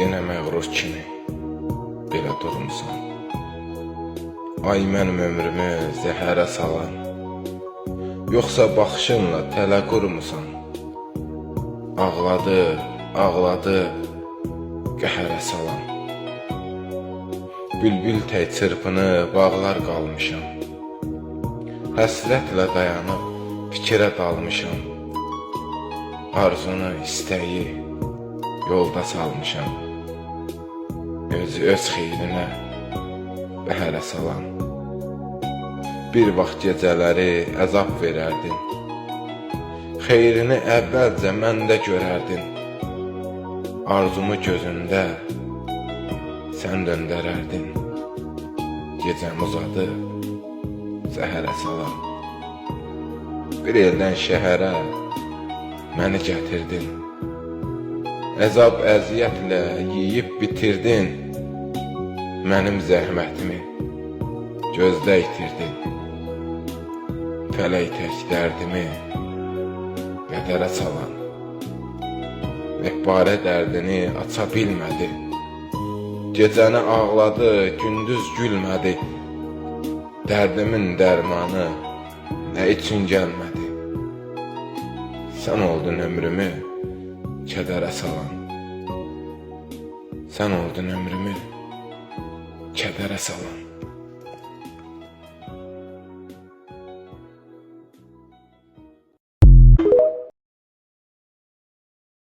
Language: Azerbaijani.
yenə məğrur kimi belə durmusan. Ay mənim ömrümü zəhərə salan, yoxsa baxışınla tələ qurmusan? Ağladı, ağladı, qəhərə salan. Bülbül tək çırpınıb bağlar qalmışam. Həsrətlə dayanıb fikrə dalmışam. Arzunu, istəyi yolda salmışam. Özü öz xeyrinə bəhərə salan. Bir vaxt gecələri əzab verərdin, xeyrini əvvəlcə məndə görərdin. Arzumu gözündə sən döndərərdin. Gecəm uzadı, zəhərə salan. Bir eldən şəhərə məni gətirdin. Əzab əziyyətlə yeyib bitirdin. Mənim zəhmətimi gözdə itirdin. Fələk tək dərdimi qədərə salan. Məhbarə dərdini aça bilmədi. Gecəni ağladı, gündüz gülmədi. Dərdimin dərmanı nə üçün gəlmədi? Sən oldun ömrümü kədərə salan. Sən oldun ömrümü kədərə salan.